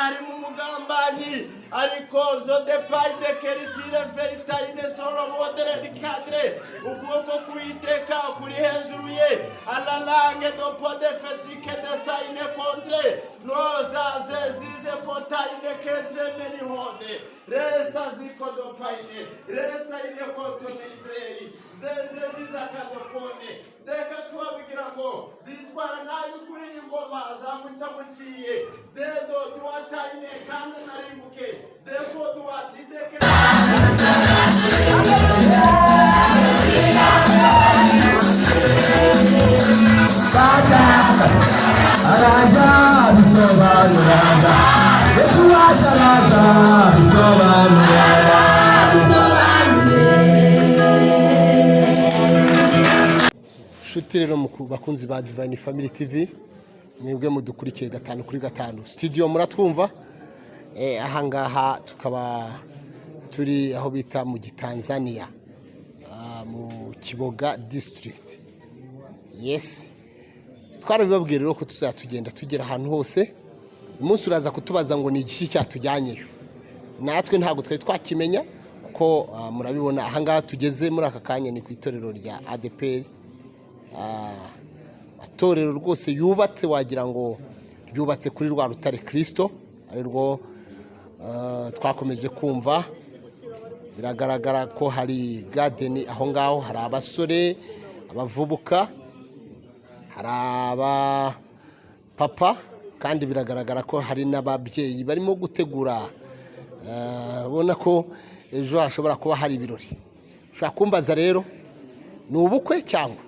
harimo umugambanyi ariko zode paide kerisire veritaine solo modere dikadre ukuboko kuiteka kuri hejuru ye alalange do pode fesike de saine contre nos dazes dize kontaine kentre meni hode resta zikodo paine resta ine konto libreri zeze zizakado pone deka kubabigira ngo zitwara nabi kuri ingoma zamucamuciye dedo duwataine kandi narimbuke defo duwatiteke Bada araja bisobanuranda etuwasalaza bisobanuranda Shuti rero bakunzi ba Divine Family TV mwebwe mudukurikiye 5 studio muratwumva ahangaha tukaba turi aho bita mu Tanzania mu Kiboga district yes twarabibabwira rero ko tuzatugenda tugera ahantu hose umunsi uraza kutubaza ngo ni igishi cyatujyanyeyo natwe ntago twari twakimenya kuko murabibona ahangaha tugeze muri aka kanya ni ku itorero rya ADPR atorero rwose yubatse wagira ngo yubatse kuri rwa rutare Kristo ari rwo twakomeje kumva biragaragara ko hari garden aho ngaho hari abasore abavubuka hari aba papa kandi biragaragara ko hari n'ababyeyi barimo gutegura ubona ko ejo hashobora kuba hari ibirori ushaka kumbaza rero ni ubukwe cyangwa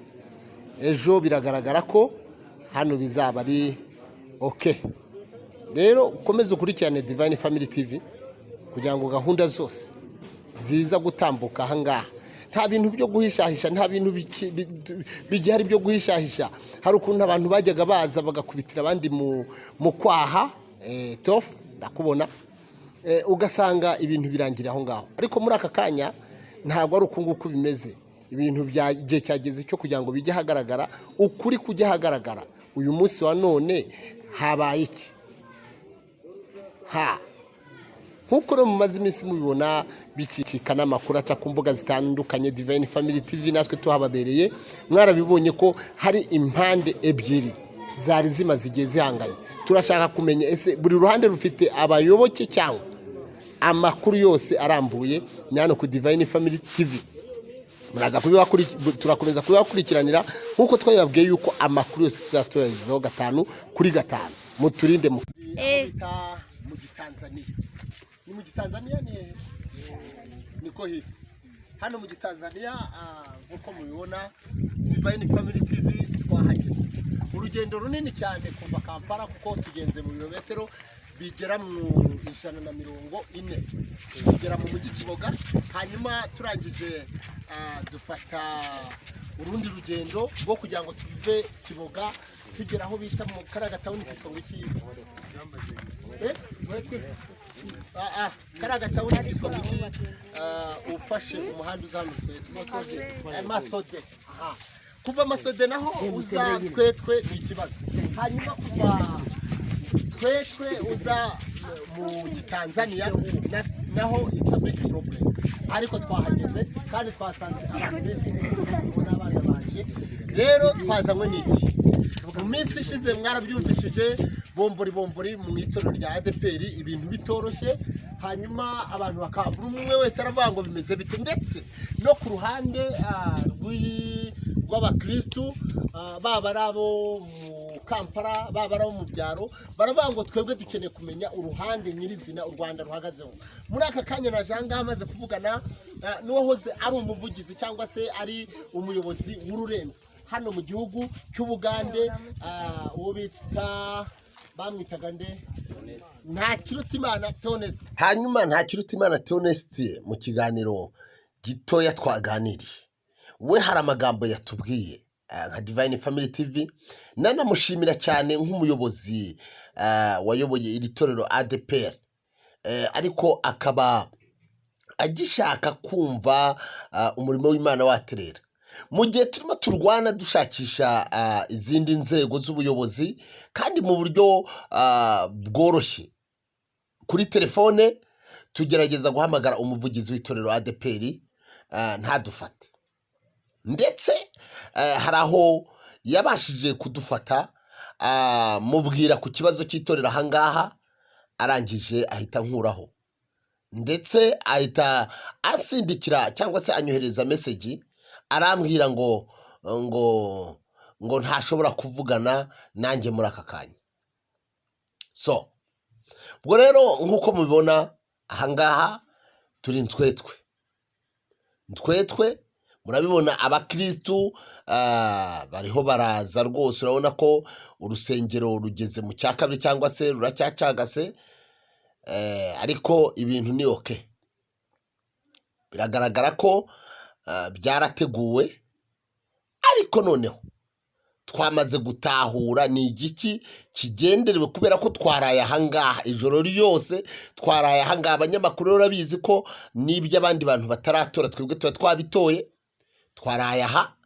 ejo biragaragara ko hano bizaba ari okay rero ukomeze ukurikirane Divine Family TV kugira ngo gahunda zose ziza gutambuka ahangaha nta bintu byo guhishahisha nta bintu bigihari byo guhishahisha hari ukuntu abantu bajyaga baza bagakubitira abandi mu kwaha tofu ndakubona ugasanga ibintu birangira aho ngaho ariko muri aka kanya ntabwo ari ukunguko bimeze ibintu byagiye cyageze cyo kugira ngo bijye hagaragara ukuri kujya hagaragara uyu munsi wa none habaye iki nkuko rero mumaze iminsi mubibona bicicikana amakuru aca ku mbuga zitandukanye Divine Family TV natwe tuhababereye mwarabibonye ko hari impande ebyiri zari zimaze igihe zihanganye turashaka kumenya ese buri ruhande rufite abayoboke cyangwa amakuru yose arambuye ni hano ku Divine Family TV muraza turakomeza kubakurikiranira nkuko twabibabwiye yuko amakuru yose tuzatoyezeho 5 kuri 5 muturinde mu Tanzania ni mu Tanzania niko hit hano mu Tanzania nkuko mubibona Divine Family TV twahageze urugendo runini cyane kuva Kampala kuko tugenze mu birometero bigera mu 140 bigera mu mujyi Kiboga hanyuma turangije dufata urundi rugendo rwo kugira ngo tuve Kiboga tugera aho bita mu Karagatawuni kitongo cy'ivu Karagatawuni kitongo ufashe umuhanda uzamutwe Masode kuva Masode naho uza twetwe ikibazo hanyuma kuva twetwe uza mu Tanzania naho it's a big problem ariko twahageze kandi twasanze abantu benshi n'abana baje rero twazanywe n'iki mu minsi ishize mwarabyumvishije bombori mu itorero rya ADPR ibintu bitoroshye hanyuma abantu bakabura umwe wese aravuga ngo bimeze bite ndetse no ku ruhande rw'abakristo baba rabo mu Kampala baba rabo mu byaro baravuga ngo twebwe dukeneye kumenya uruhande nyirizina u Rwanda ruhagazeho muri aka kanya najanga amaze kuvugana n'uwahoze ari umuvugizi cyangwa se ari umuyobozi w'ururembo hano mu gihugu cy'Ubugande uwo bita bamwitaga nde Ntakirutimana Theoneste hanyuma Ntakirutimana Theoneste mu kiganiro gitoya twaganiriye we hari amagambo yatubwiye nka Divine Family TV nanamushimira cyane nk'umuyobozi wayoboye iri torero ADPR ariko akaba agishaka kumva umurimo w'Imana waterera mu gihe turimo turwana dushakisha izindi nzego z'ubuyobozi kandi mu buryo bworoshye kuri telefone tugerageza guhamagara umuvugizi w'itorero ADEPR ntadufate, ndetse hari aho yabashije kudufata mubwira ku kibazo cy'itorero ahangaha, arangije ahita nkuraho, ndetse ahita asindikira cyangwa se anyohereza meseji arambwira ngo ntashobora kuvugana nanjye muri aka kanya. So ubwo rero nk'uko mubibona ahangaha turi ntwetwe, murabibona abakristu bariho baraza rwose, urabona ko urusengero rugeze mu cya kabiri cyangwa se ruracyacagase, ariko ibintu ni oke, biragaragara ko byarateguwe. Ariko noneho twamaze gutahura ni igiki kigenderewe, kubera ko twaraye ahangaha ijoro ryose, twaraye ahangaha. Abanyamakuru urabizi ko n'ibyo abandi bantu bataratora twebwe tuba twabitoye. Twaraye aha,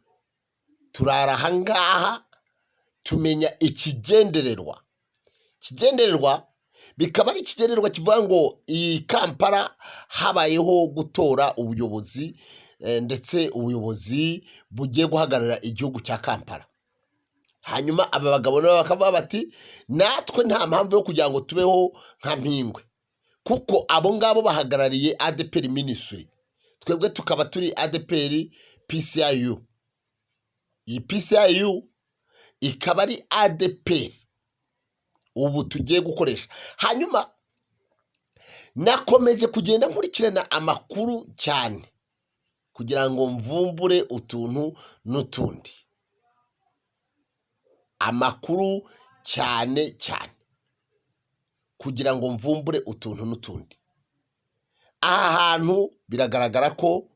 turara ahangaha, tumenya ikigendererwa bikaba ari ikigendererwa kivuga ngo iyi Kampala habayeho gutora ubuyobozi, ndetse ubuyobozi bugiye guhagarara igihugu cya Kampala. Hanyuma aba bagabo nabo bakavuga bati natwe nta mpamvu yo kugira ngo tubeho nka mpingwe, kuko abo ngabo bahagarariye ADEPR Ministry, twebwe tukaba turi ADEPR PCIU. Iyi PCIU ikaba ari ADEPR ubu tugiye gukoresha. Hanyuma nakomeje kugenda nkurikirana amakuru cyane kugira ngo mvumbure utuntu n'utundi, amakuru cyane kugira ngo mvumbure utuntu n'utundi. Aha hantu biragaragara ko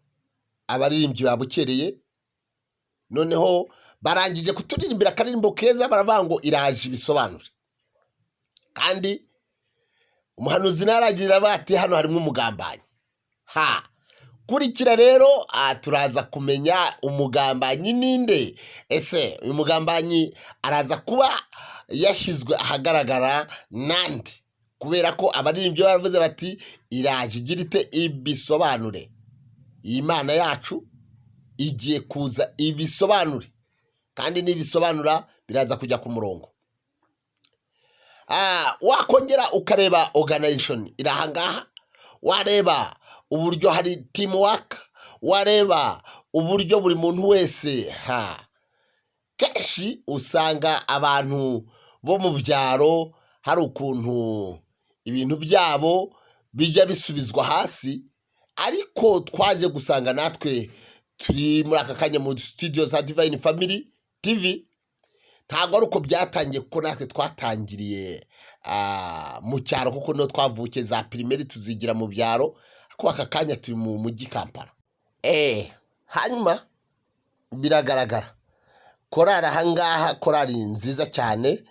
abaririmbyi babukereye, noneho barangije kuturirimbira akaririmbo keza, baravuga ngo iraje ibisobanure. Kandi umuhanuzi naragira bati hano harimo umugambanyi. Kurikira rero turaza kumenya umugambanyi ninde. Ese uyu mugambanyi araza kuba yashyizwe ahagaragara nande? Kubera ko abaririmbyi baravuze bati iraje igira ite ibisobanure. Iyi Mana yacu igiye kuza ibisobanure, kandi n'ibisobanura biraza kujya ku murongo. Wakongera ukareba organization irahangaha, wareba uburyo hari teamwork, wareba uburyo buri muntu wese kenshi usanga abantu bo mu byaro hari ukuntu ibintu byabo bijya bisubizwa hasi, ariko twaje gusanga natwe turi muri aka kanya mu studio za Divine Family TV. Ntabwo ari uko byatangiye, kuko natwe twatangiriye mu cyaro, kuko no twavuke za primaire tuzigira mu byaro, ariko aka kanya turi mu mujyi Kampala. Hanyuma biragaragara korari ahangaha, korari nziza cyane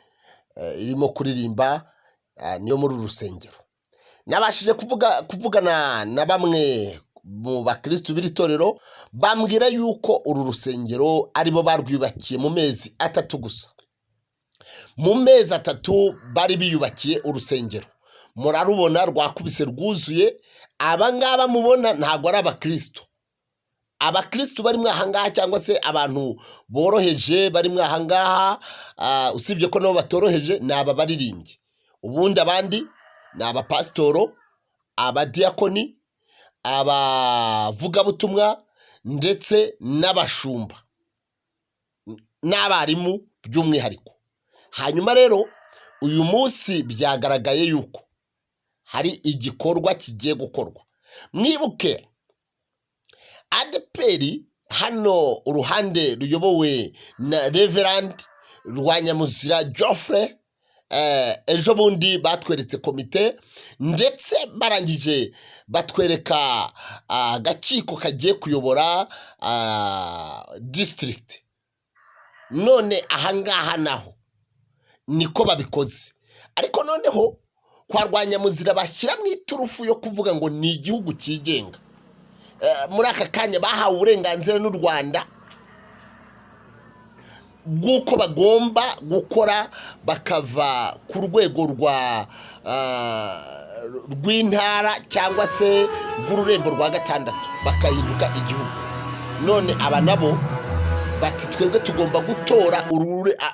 irimo kuririmba, niyo muri uru rusengero. Nabashije kuvugana na bamwe mu bakristu b'iri torero, bambwira yuko uru rusengero aribo barwiyubakiye mu mezi 3 gusa. Mu mezi 3 bari biyubakiye urusengero, murarubona rwakubise rwuzuye. Abangaba mubona ntabwo ari abakristu. Abakristu bari mwahangaha cyangwa se abantu boroheje bari mwahangaha, usibye ko nabo batoroheje, ni aba baririmbyi. Ubundi abandi ni abapasitoro, abadiakoni, abavugabutumwa, ndetse n'abashumba n'abarimu by'umwihariko. Hanyuma rero uyu munsi byagaragaye yuko hari igikorwa kigiye gukorwa. Mwibuke ADEPR hano uruhande ruyobowe na Reverend Rwanyamuzira Geoffrey, ejo bundi batweretse komite, ndetse barangije batwereka agakiko kagiye kuyobora district. None ahangaha naho niko babikoze, ariko noneho kwa Rwanyamuzira bashyira mu iturufu yo kuvuga ngo ni igihugu cyigenga. Muri aka kanya bahawe uburenganzira n'u Rwanda bw'uko bagomba gukora bakava ku rwego rw'intara cyangwa se rw'ururembo rwa gatandatu bakahinduka igihugu. None aba nabo bati twebwe tugomba gutora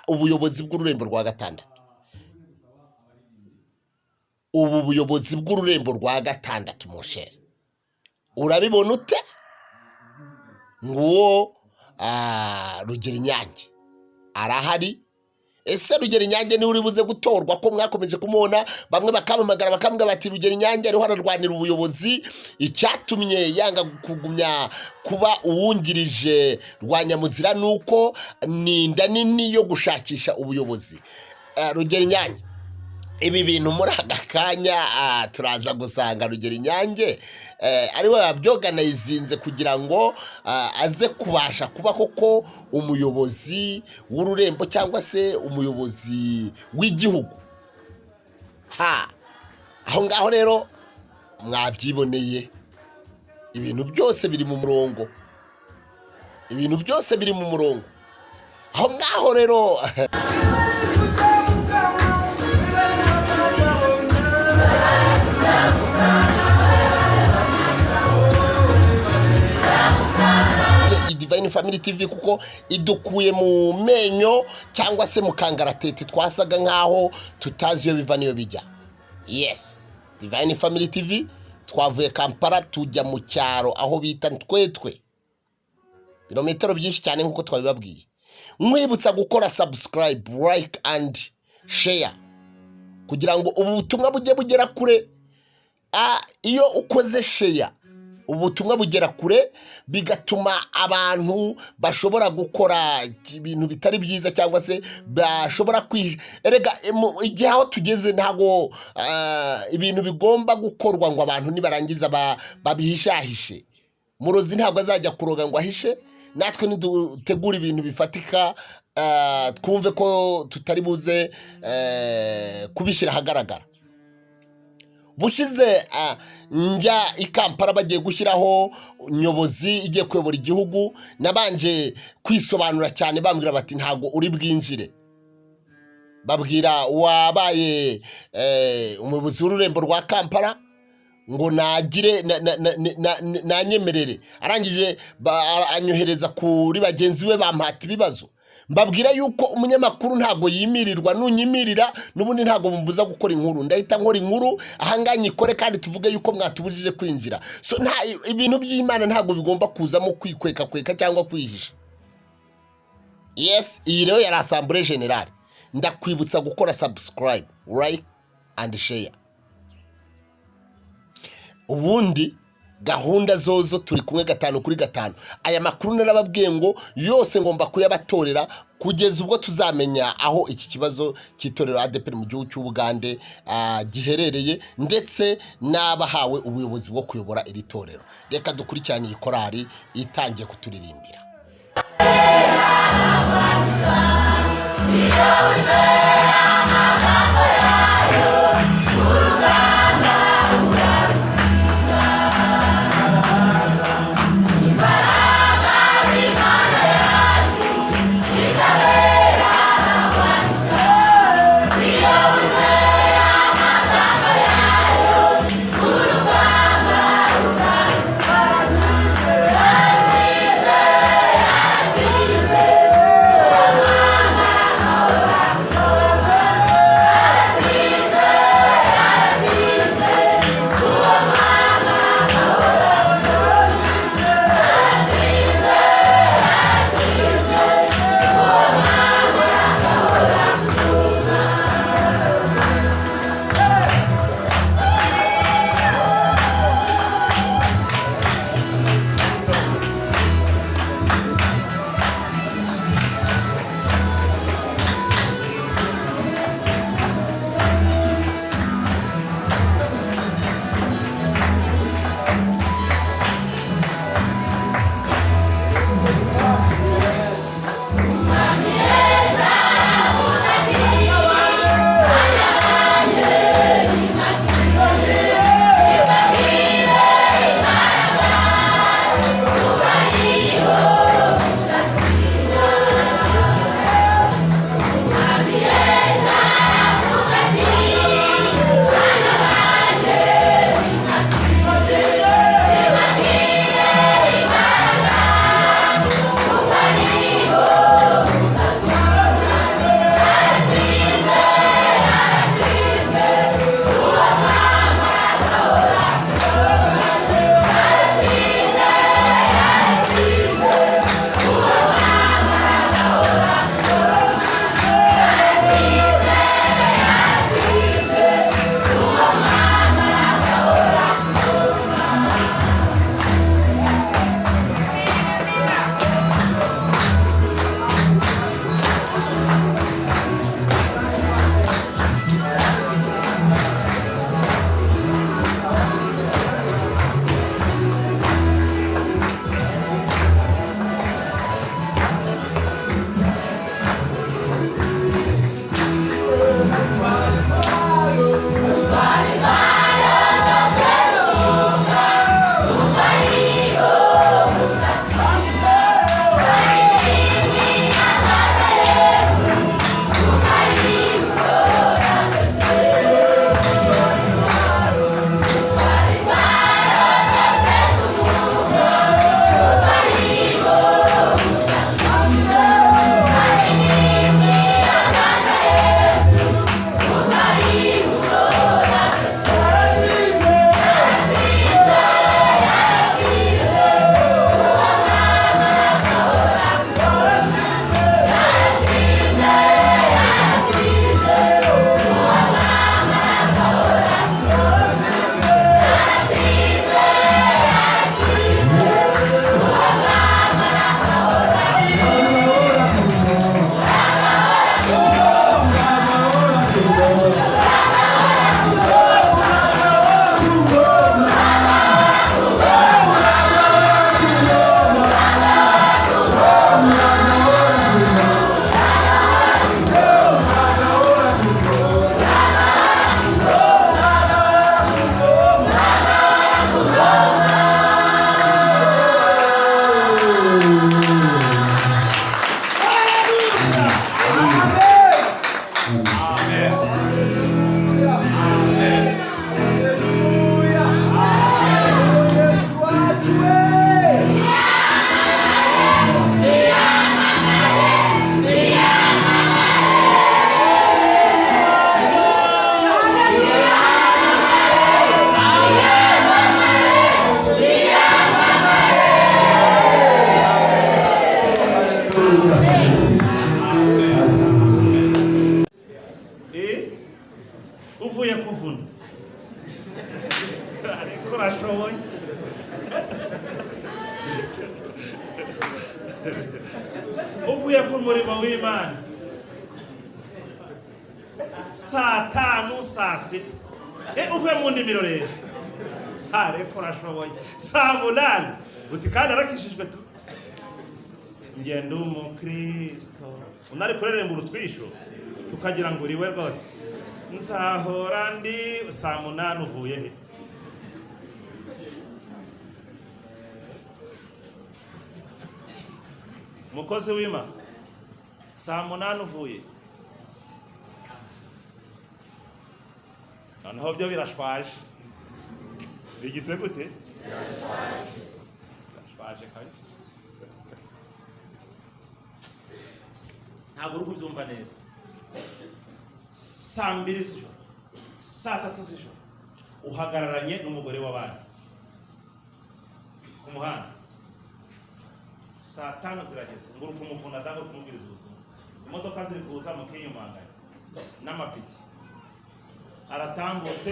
ubuyobozi bw'ururembo rwa gatandatu. Ubu buyobozi bw'ururembo rwa gatandatu mushere urabibona ute? Nguwo Rugerinyange arahari. Ese Rugerinyange ni uri buze gutorwa ko mwakomeje kumubona bamwe bakamamagara bakambwa bati Rugerinyange ariho ararwanira ubuyobozi, icyatumye yanga kugumya kuba uwungirije Rwanyamuzira nuko ni inda nini yo gushakisha ubuyobozi. Rugerinyange ibi bintu muri aka kanya turaza gusanga Rugerinyange ariwe yabyoganayizinze kugira ngo aze kubasha kuba koko umuyobozi w'ururembo cyangwa se umuyobozi w'igihugu. Aho ngaho rero mwabyiboneye, ibintu byose biri mu murongo, ibintu byose biri mu murongo. Aho ngaho rero Divine Family TV kuko idukuye mu menyo cyangwa se mu kangaratete twasaga nkaho tutazi iyo biva niyo bijya. Yes, Divine Family TV twavuye Kampala tujya mu cyaro aho bita Twetwe, birometero byinshi cyane nkuko twabibabwiye. Mwibutsa gukora subscribe, like and share kugira ngo ubu butumwa bujye bugera kure. Iyo ukoze share ubutumwa bugera kure bigatuma abantu bashobora gukora ibintu bitari byiza cyangwa se bashobora erega igihe aho tugeze ntago ibintu bigomba gukorwa ngo abantu nibarangiza babihishahishe. Murozi ntabwo azajya kuroga ngo ahishe. Natwe nidutegura ibintu bifatika twumve ko tutari buze kubishyira ahagaragara. Bushize njya i Kampala bagiye gushyiraho nyobozi igiye kuyobora igihugu, nabanje kwisobanura cyane bambwira bati ntago uri bwinjire. Babwira wabaye umuyobozi w'ururembo rwa Kampala ngo nagire nanyemerere. Arangije anyohereza kuri bagenzi we bampata ibibazo. Mbabwira yuko umunyamakuru ntago yimirirwa, nunyimirira nubundi ntago mumbuza gukora inkuru. Ndahita nkora inkuru ahanganye ikore kandi tuvuge yuko mwatubujije kwinjira. So ibintu by'Imana ntago bigomba kuzamo kweka cyangwa kwihisha. Yes, iyi rero yari Assemblée Générale. Ndakwibutsa gukora subscribe, like and share. Ubundi gahunda zozo turi kumwe 5 kuri 5. Aya makuru narababwiye ngo yose ngomba kuyabatorera kugeza ubwo tuzamenya aho iki kibazo cy'itorero ADEPR mu gihugu cy'Ubugande giherereye ndetse n'abahawe ubuyobozi bwo kuyobora iri torero. Reka dukurikirane iyi korali itangiye kuturirimbira. uvuye kuvuna ariko urashoboye uvuye ku murimo w'Imana saa 5 saa 6 uvuye mu ndimiro rero ariko urashoboye saa 8 uti kandi arakishijwe tu ngenda umukristo unari kureremba urutwisho tukagira ngo uriwe rwose nzahora ndi saa 8 uvuye he mukozi w'Imana saa 8 uvuye noneho byo birashwaje bigize gute birashwaje kabisa ntabwo uri kubyumva neza saa 2 z'ijoro saa 3 z'ijoro uhagararanye n'umugore w'abandi ku muhanda saa 5 zirageze ngo uri kumuvuna cyangwa uri kumubwiriza ubutumwa imodoka ziri kuza mukiyumanganya n'amapiki aratambutse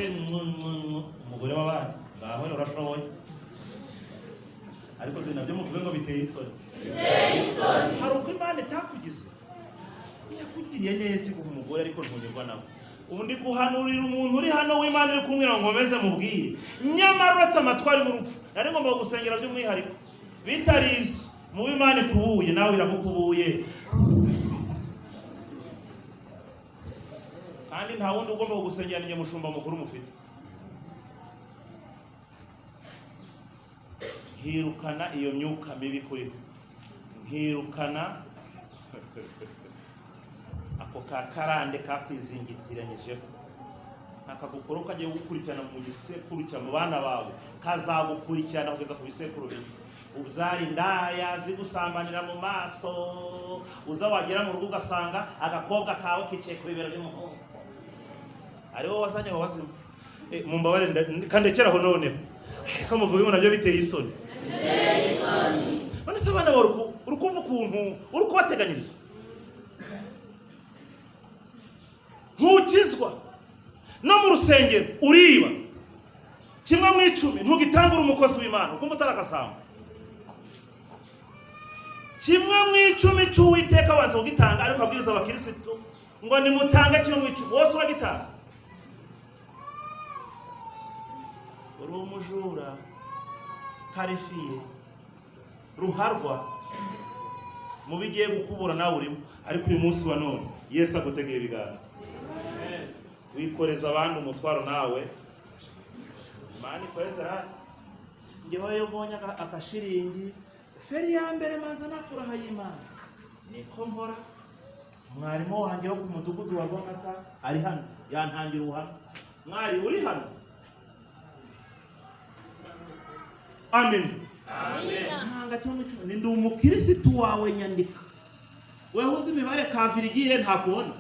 umugore w'abandi ngaho urashoboye ariko byo nabyo muvuge ngo biteye isoni hari uko Imana itakugize yakugiriye neza ku mugore ariko ntunyurwa nawe ubu ndi guhanurira umuntu uri hano w'Imana uri kumwira ngo nkomeze mubwiye nyamara uretse amatwari mu rupfu nari ngomba gusengera by'umwihariko bitari ibyo mu Imana ikubuye nawe iragukubuye kandi nta wundi ugomba kugusengera ninjye mushumba mukuru mufite nkirukana iyo myuka mibi kuriho nkirukana ako kakarande kakwizingitiranyije akagukora kagiye gukurikirana mu gisekuru cya mu bana bawe kazagukurikirana kugeza ku bisekuru bine ubyari ndaya zigusambanira mu maso uza wagera mu rugo ugasanga agakobwa kawe kicaye ku bibero by'umuhungu ari wowe wazanye ngo wazima mumbabare kandekeraho noneho ariko muvuge ngo nabyo biteye isoni none se abana uri kumva ukuntu uri kubateganyiriza ntukizwa no mu rusengero uriba kimwe mu 10 ntugitangura umukozi w'Imana ukumva utarakasamba kimwe mu 10 cy'Uwiteka wanze kugitanga ariko abwiriza abakirisitu ngo nimutanga kimwe mu 10 wose uragitanga uri umujura tarifiye ruharwa mu bigiye gukubura nawe urimo ariko uyu munsi wa none Yesu agutegeye ibiganza wikoreza abandi umutwaro nawe Imana ikoreza rati ngewe yo mbonye akashiringi feri ya mbere manza nakuraha y'Imana niko nkora mwarimu wanjye wo ku mudugudu wa Rwamata ari hano yantangira ubuhamya mwari uri hano amen nanga cyangwa ni ndi umukirisitu wawe nyandika wewe uzi imibare kavira igihe ntakubona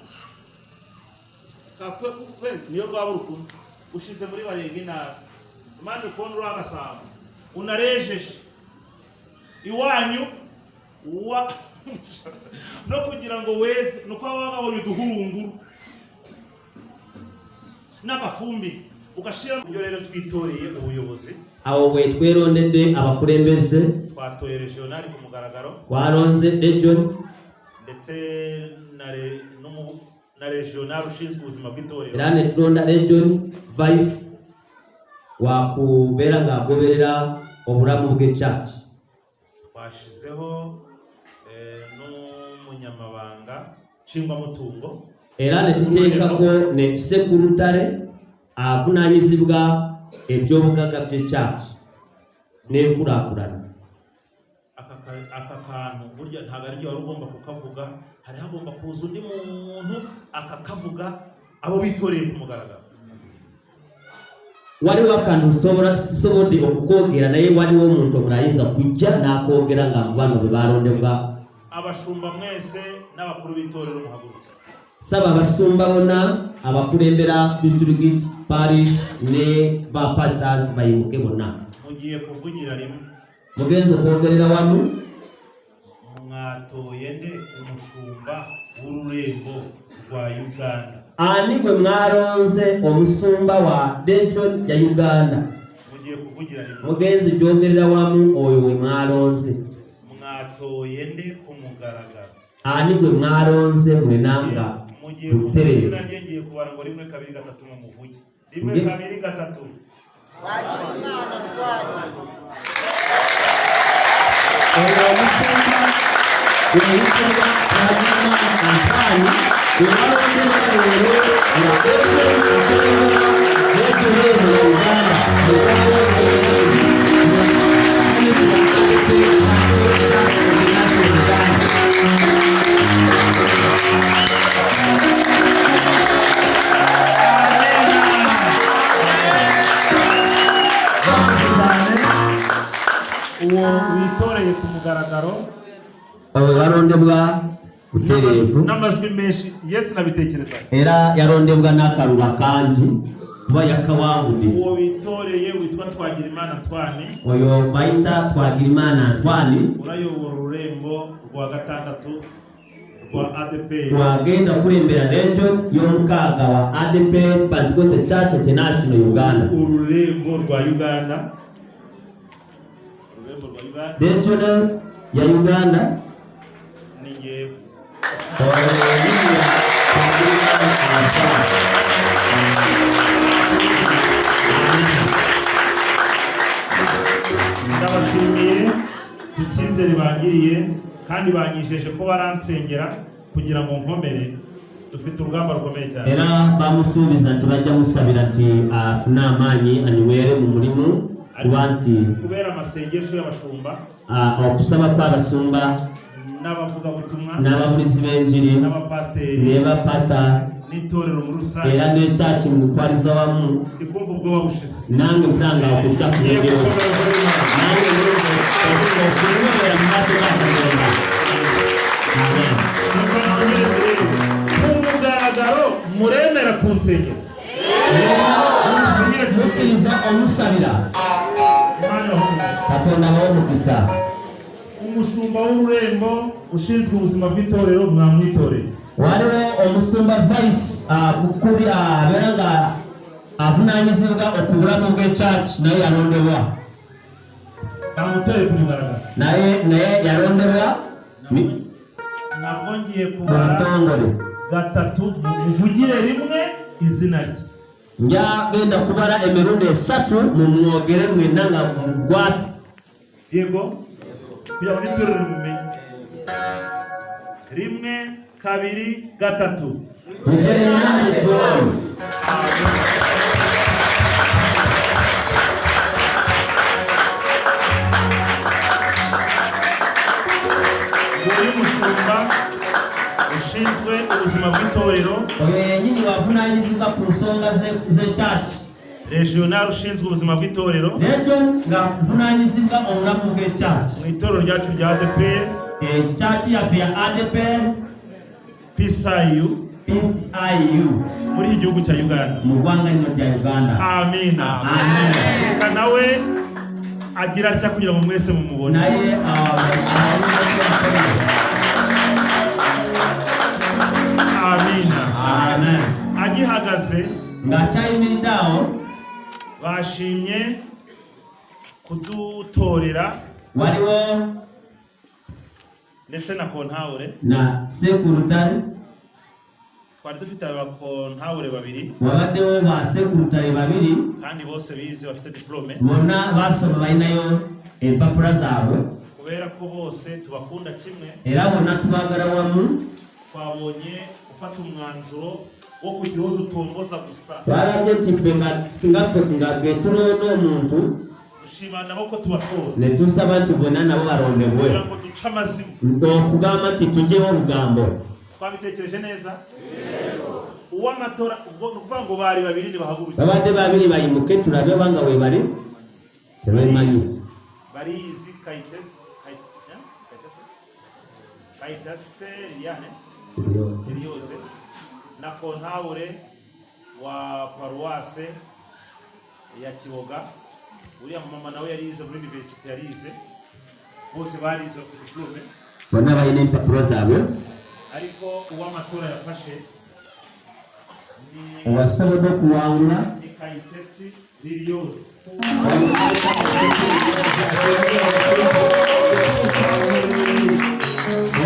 kakwe kwezi niyo rwaba urukundo ushize muri barenge nawe Imana ukona uragasamba unarejeje iwanyu no kugira ngo wese nuko wababonye uduhurunguru n'agafumbire ugashira mu rero twitoreye ubuyobozi aho we twerondede abakurembeze twatoye regional ku mugaragaro twaronze region ndetse na regional ushinzwe ubuzima bw'itorero rane turonda region vice wakubera ngagoberera oburamu bwe church twashizeho n'umunyamabanga nshingwa mutungo erane tuteka ko ne secretary avunanyizibwa ebyobugaga bye church ne kurakurana aka kantu burya ntago ari wari ugomba kukavuga hari hagomba kuza undi muntu akakavuga abo bitoreye ku mugaragaro wari wakantu sobodi okukogera naye wali wo muntu omurayinza kujja nakogera nga mubano bwe barondebwa abashumba mwese n'abakuru b'itorero muhaguruka saba abasumba bona abakulembera district parish ne ba pastors bayimuke bona mugiye kuvugira rimwe mugenzo kogerera wamu mwatoye nde umushumba w'ururembo rwa Uganda anigwe mwaronze omusumba wa region ya Uganda mugiye kuvugira rimwe mugenzi byogerera wamu oyo we mwaronze mwatoye nde ku mugaragaro anigwe mwaronze mwenanga mugiye guterera kuvugira ngiye kubara ngo 1 2 3 mumuvuge 1 2 3 wagira Imana twari oyo musumba umusumba Habimana Antoine mwaronze rero uwo witoreye ku mugaragaro abo barondebwa uterevu n'amajwi menshi Yesu nabitekereza era yarondebwa n'akarura kanji kuba yakawangude uwo witoreye witwa Twagirimana Antoine oyo bayita Twagirimana Antoine urayobora ururembo rwa gatandatu rwa ADPR twagenda kurembera region y'omukaga wa ADPR Pentecost Church International Uganda ururembo rwa Uganda region ya Uganda ni ngewe ndabashimiye ku cyizere bagiriye kandi banyijeje ko baransengera kugira ngo nkomere dufite urugamba rukomeye cyane era bamusubiza turajya musabira ati afuna amanyi anywere mu murimo kubanti kubera amasengesho y'abashumba okusaba kw'abasumba n'abavuga butumwa n'ababurizi b'enjiri n'abapasiteri neba pastor n'itorero muri rusange era n'ekyaki mu kwariza wamu ndikumva ubwoba bushize nange mpuranga okutya ngiye kugereho gukomera kuri Imana nange okunywerera mu maaso g'Akatonda umugaragaro muremera ku nsengero mukkiriza omusabira Katonda w'omukisa umushumba w'ururembo ushinzwe ubuzima bw'itorero mwamwitoreye waliwo omusumba vice kukuli abeera nga avunanyizibwa okubulamu bw'echurch naye yalondebwa namutoreye ku mugaragaro naye yalondebwa nabwo ngiye mu kubara butongole 3 muvugire rimwe izina rye nja genda kubala emirundi 3 mumwogere mwenna nga mugwate yego kugira ngo itorero rimumenye 1 2 3 tugere nange twoli uyu mushumba ushinzwe ubuzima bw'itorero oyo yenyini wavunanyizibwa ku nsonga z'echurch regional ushinzwe ubuzima bw'itorero leero nga vunanyizibwa obulamu bw'echurch mu itorero ryacu rya ADPR echurch yaffe ya ADPR PCIU muri iki gihugu cya Uganda mu ggwanga lino lya Uganda amina Amen. reka nawe agira atya kugira ngo mwese mumubone naye amina Amen. agihagaze ng'akyayimiridde awo bashimye kudutorera waliwo ndetse na kontawure na sekurutale twari dufite abakontawure babiri wabaddewo ba sekurutale babiri kandi bose bize bafite diplome bonna basoma balinayo empapula zaabwe kubera ko bose tubakunda kimwe era bonna tubaagala wamu twabonye ufata umwanzuro wo kugira uwo dutomboza gusa twalabye nti ffe nga getulonda omuntu dushima nabo ko tubatora ne tusaba nti bonna nabo balondebwe kugira ngo duce amazima okugamba nti tugyewo olugambo twabitekereje neza uw'amatora ubwo ni ukuvuga ngo bari babiri ntibahagurukire babadde babiri bayimuke tulabe obanga we bali tebamanyi bariyizi kayitase liyane Eliose na kontawure wa paruwase ya Kiboga uriya mama nawe yarize muri universite yarize bose barize ku diplome bonna balina empapula zaabwe ariko uw'amatora yafashe uwasaba no kuwangura ikayitesi riri yose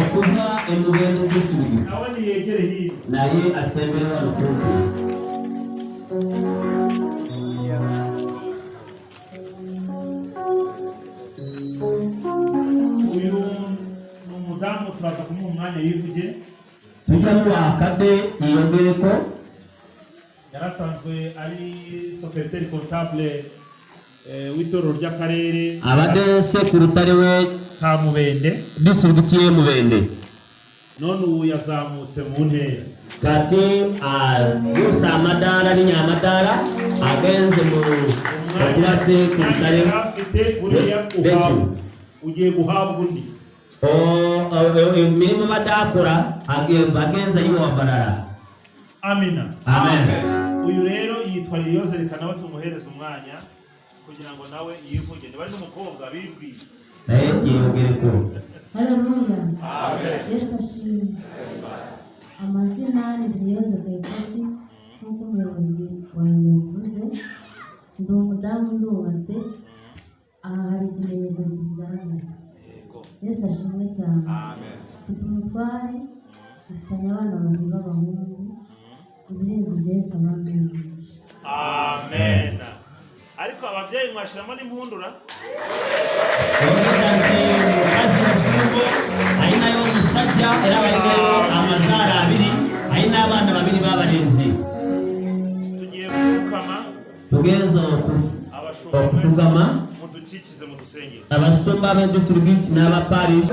okuva emugendo district nawe niyegere hino naye asembera wano kumpi. uyu ni umudamu turaza kumuha umwanya yivuge tujya muwakade yiyongereko yarasanzwe ari secrétaire comptable w'itorero ry'akarere abade sekurutare we ka Mubende district ye Mubende none ubu yazamutse mu ntera kati yusa amadara n'inyamadara agenze mu kuba sekurutare afite buriya ugiye guhabwa undi imirimo badakora agenza yiwabarara. amina Amen. uyu rero yitwa Liliose, reka nawe tumuhereza umwanya kugira ngo nawe yivuge niba ari n'umukobwa bibwiye naye yiyongereko. Haleluya. amen Yesu ashimwe. Amazina ni Liliose Kayitesi nk'uko umuyobozi wanjye yavuze. Ndi umudamu ndubatse. Aha hari ikimenyetso kibigaragaza. Yesu ashimwe cyane. Mfite umutware, dufitanye abana babiri b'abahungu. Ibirenze ibyo Yesu abamenye. amen ariko ababyeyi mwashiramo n'impundura ari nayo musajja era barinayo amazara abiri ari n'abana babiri b'abarenzi. tugiye gupfukama tugenza abashumba okufugama mudukikize mudusengere abasumba b'edistrict n'abaparish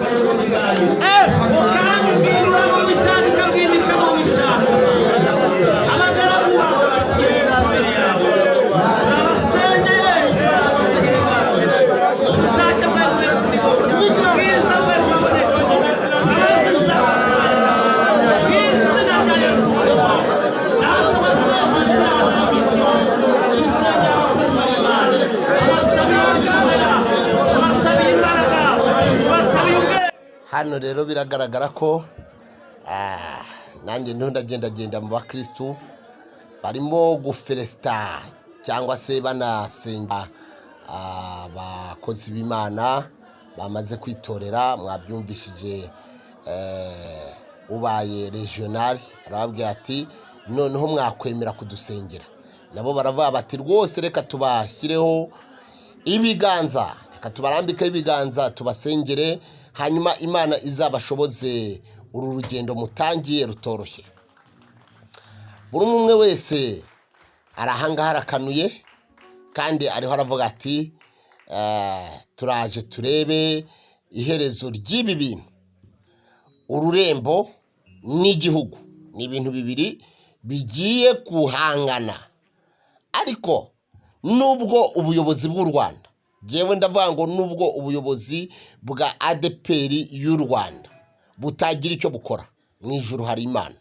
hano rero biragaragara ko nanjye ndagendagenda mu bakristu barimo gufelesita cyangwa se banasenga abakozi b'Imana bamaze kwitorera. Mwabyumvishije ubaye regional arababwira ati noneho mwakwemera kudusengera, nabo baravuga bati rwose reka tubashyireho ibiganza, reka tubarambikeho ibiganza tubasengere, hanyuma Imana izabashoboze uru rugendo mutangiye rutoroshye. Buri umwe wese arahangaha arakanuye kandi ariho aravuga ati turaje turebe iherezo ry'ibi bintu. Ururembo n'igihugu ni ibintu bibiri bigiye kuhangana, ariko nubwo ubuyobozi bw'u Rwanda, jewe ndavuga ngo nubwo ubuyobozi bwa ADPR y'u Rwanda butagira icyo bukora, mu ijuru hari Imana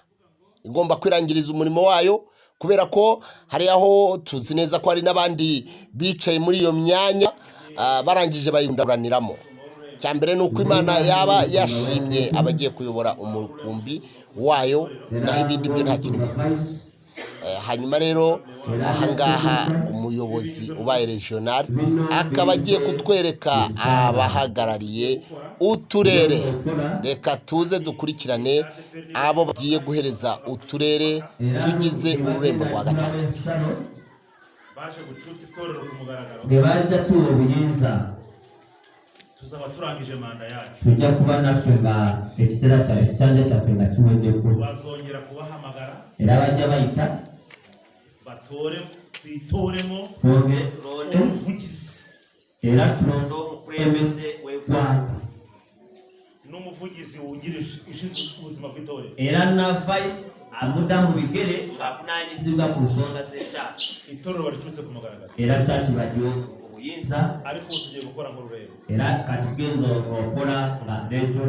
igomba kwirangiriza umurimo wayo, kubera ko hari aho tuzi neza ko hari n'abandi bicaye muri iyo myanya barangije bayundaraniramo. Cyambere nuko Imana yaba yashimye abagiye kuyobora umukumbi wayo, naho ibindi byo nta kintu. Hanyuma rero ahangaha umuyobozi ubaye regional akaba agiye kutwereka abahagarariye uturere. Reka tuze dukurikirane abo bagiye guhereza uturere tugize ururembo rwa gatatu. baje gucutsa itorero ku mugaragaro, ntibajya tuba ubuyinza tuzaba turangije manda yacu, tujya kuba natwe nga ekisera cyangwa cyafe nga kiwedeko bazongera kubahamagara era bajya bayita batore twitoremo twonge umuvugizi era tulondo omukulembeze w'eggwanga n'umuvugizi wungirije ushinzwe ubuzima bw'itorero, era na vice amuda mu bigere ng'avunaanyizibwa ku nsonga z'ekyalo. itorero baricutse ku mugaragaro, era kyaki bagiwe obuyinza, ariko ubu tugiye gukora nk'ururembo. era kati tugenza okukola nga lejo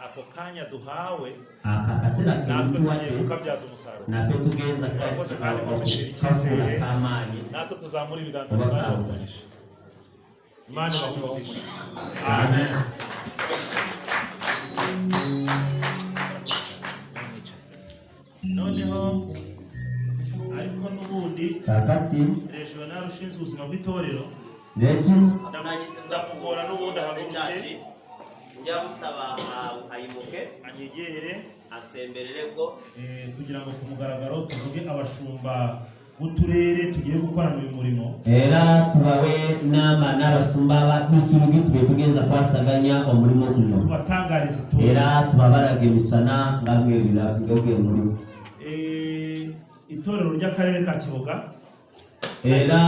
ako kanya duhawe akakaseera natwe tugiye ketuwadde kukabyaza umusaruro, naffe tugenza Abakozi kandi batugirira kakula icyizere. k'amaanyi natwe tuzamura ibiganza Oba by'Imana kabuza. badukoresha. Imana ibahe amen. none noneho ariko n'ubundi kakati regional ushinzwe ubuzima bw'itorero regi ndamugora n'ubundi ahaguruke njya musaba ayimuke anyegere asemberere bwo kugira ngo ku mugaragaro tuvuge abashumba b'uturere tugiye gukorana uyu murimo era tubawe nama n'abasumba b'uturere tugiye kugenza kwasaganya umurimo uno tubatangariza itorero era tubabarage misana ngamwe biravuge muri itorero ry'akarere ka Kiboga era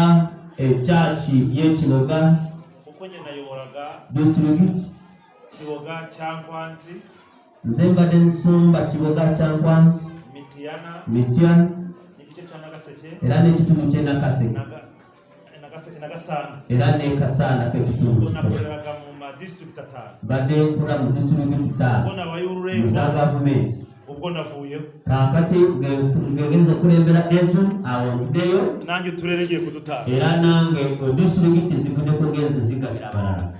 echachi y'Kiboga kuko nyine nayoboraga district Kiboga cyangwa Nzi nzembade nsumba Kiboga cyangwa Mitian igice cya Nagaseke era n'igitugu cye Nakaseke na Gasanda era ne Kasanda ke ubwo gitugu nakoreraga mu ma district atanu bade kura mu district ubwo itanu nabaye za ururembo government ubwo navuyeho kakati ngeze kurembera ejo aho videyo nanjye uturere ngiye kudutanga era nange district zivune ko ngeze zigabira barara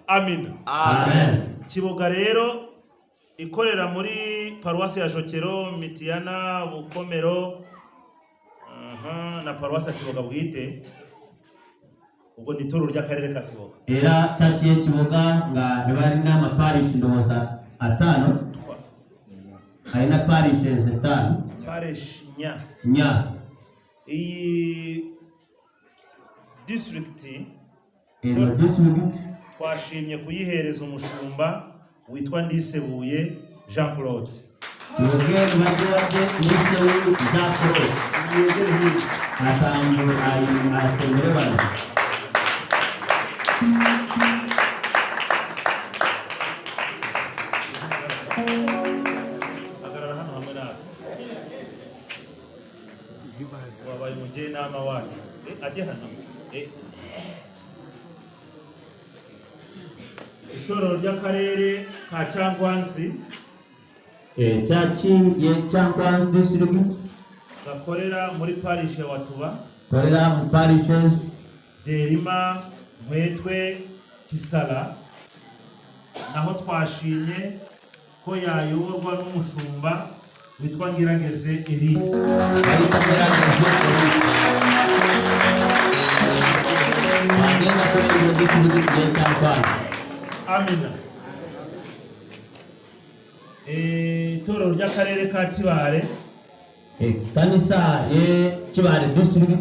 amina amen Kiboga rero ikorera muri paruwasi ya Jokero Mitiana Bukomero na paruwasi ya Kiboga bwite ubwo ni itorero ry'akarere ka Kiboga era chachi y'Kiboga nga bari n'ama parish ndoza atano aina parish zetanu parish nya iyi district ino district twashimye kuyihereza umushumba witwa Ndisebuye Jean Claude yogere bajoje nisewu zakoro yegere hirya atambu ayi asembere bana agarara hano hamwe nawe wabaye umujyanama wacu ajye hano itorero ry'akarere ka Cyangwanzi chachi y'Cyangwa district gakorera muri parish ya Watuba korera mu parishes Derima Mwetwe Kisala naho twashimye ko yayoborwa n'umushumba witwa Ngirageze Elise ariko gerageze bagenda kuri iyo district y'Cyangwa amina itorero ry'akarere ka Kibare kanisa ye Kibare district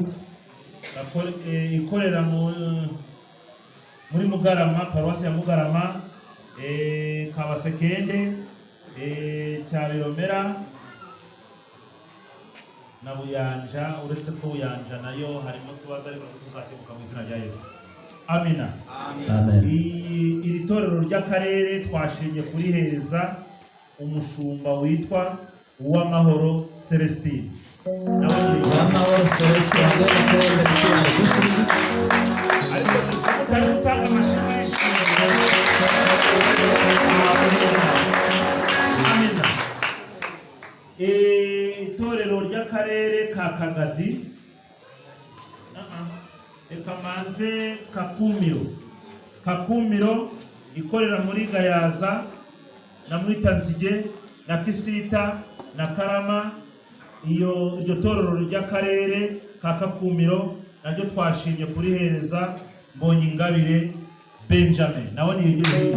ikorera muri Mugarama paruwasi ya Mugarama Kabasekende Cyabiromera na Buyanja uretse ko Buyanja nayo harimo tubaza ariko tuzakemuka mu izina rya Yesu amina amen iri torero ry'akarere twashimye kurihereza umushumba witwa Uwamahoro Celestine nawe ni Uwamahoro Celestine agenda kuremba Kibare district ariko tutari gutanga amashimisho amina itorero ry'akarere ka Kagadi reka manze Kakumiro ikorera muri Gayaza na Mwitanzige na Kisita na Karama iryo torero ry'akarere ka Kakumiro naryo twashimye kurihereza Mbonyingabire Benjamin nawe ni yegere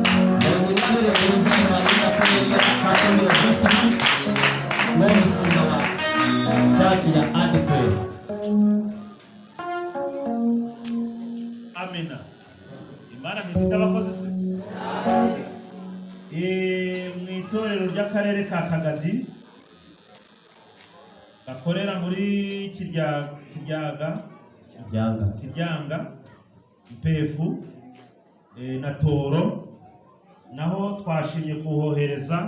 amina imana mizita abakozi se mu itorero ry'akarere ka Kagadi gakorera muri Kiryanga Mpefu na Toro naho twashimye kuhohereza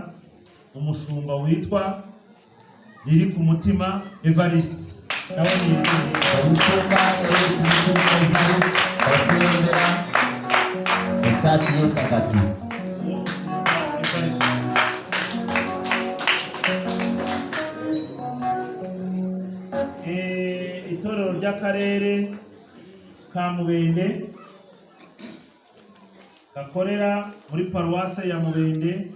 umushumba witwa Riri ku mutima Evariste nawe ni umushumba uri ku mutima kurembera chachi ye Kagadi itorero ry'akarere ka Mubende gakorera muri paruwase ya Mubende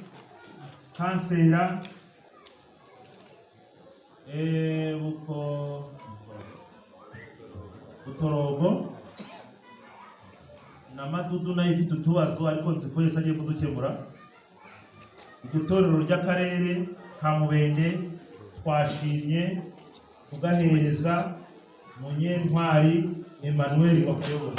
Kansera Butorogo na Madudu nayo ifite utubazo ariko nzi ko Yesu agiye kudukemura. Itorero ry'akarere ka Mubende twashimye kugahereza Munyentwari Emmanuel bakuyobora.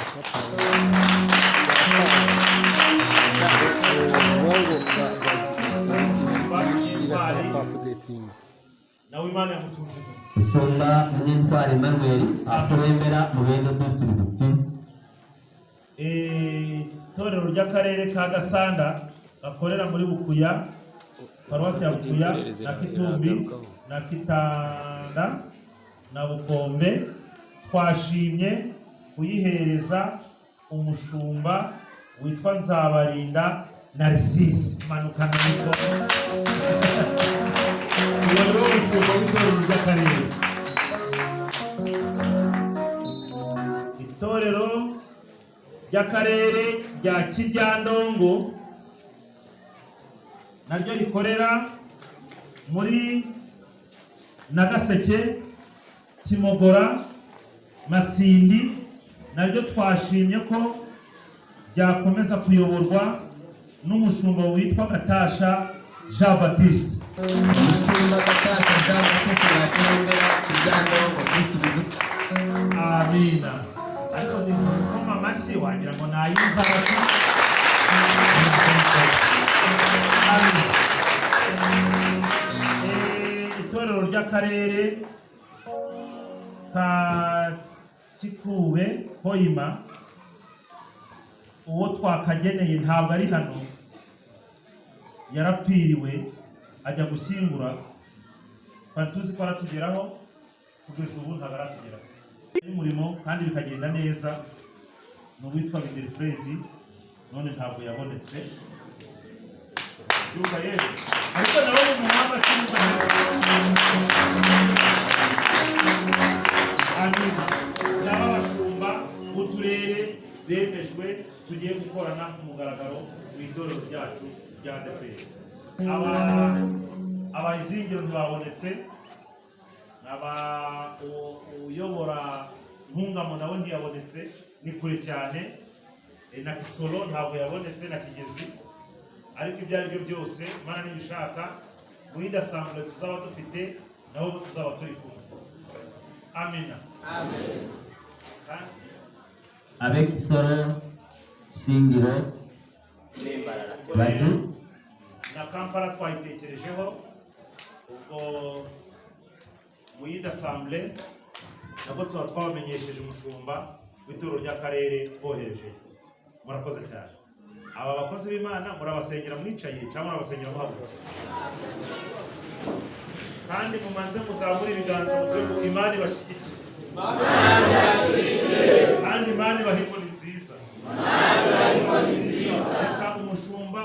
Nawe Imana yamutunze. Usumba Munyentwari Emmanuel akurembera Mubende district. Itorero ry'akarere ka Gasanda gakorera muri Bukuya, paruwasi ya Bukuya na Kitumbi na Kitanda na Bukombe twashimye kuyihereza umushumba witwa Nzabarinda Narcisse manukana niko uwo umushumba w'itorero ry'akarere. Itorero ry'akarere rya Kiryandongo naryo rikorera muri Nagaseke, Kimogora, Masindi, naryo twashimye ko ryakomeza kuyoborwa n'umushumba witwa Gatasha Jean Baptiste. Usumba Gatasha Jean Baptiste yakurembera Kiryandongo district. Amina. Ariko ni koma amashyi wagira ngo nayumva bati. Itorero ry'akarere ka Kikube Hoima uwo twakageneye ntabwo ari hano, yarapfiriwe ajya gushyingura, twari tuzi ko aratugeraho, kugeza ubu ntabwo aratugeraho umurimo kandi bikagenda neza. Ni uwitwa Bidelfred, none ntabwo yabonetse yuba yewe, ariko nawe mu muhanga sinumva. Amina. N'aba bashumba b'uturere bemejwe tugiye gukorana ku mugaragaro mu itorero ryacu rya ADEPR. Abayizingiro ntibabonetse, uyobora Ntungamo nawe ntiyabonetse, ni kure cyane, na Kisoro ntabwo yabonetse, na Kigezi. Ariko ibyo ari byo byose Imana nibishaka muri dasamble tuzaba dufite nabo tuzaba turi kumwe. Amina. Amen. Abe Kisoro, Singiro, Batu na Kampala twayitekerejeho ubwo muri dasamble nabwo tuba twabamenyesheje umushumba w'itorero ry'akarere bohereje. Murakoze cyane. Aba bakozi b'Imana murabasengera mwicaye cyangwa murabasengera muhagurutse, kandi mumanze muzamura ibiganza mu rwego Imana ibashyigikiye, kandi Imana ibaha inkoni nziza. Reka umushumba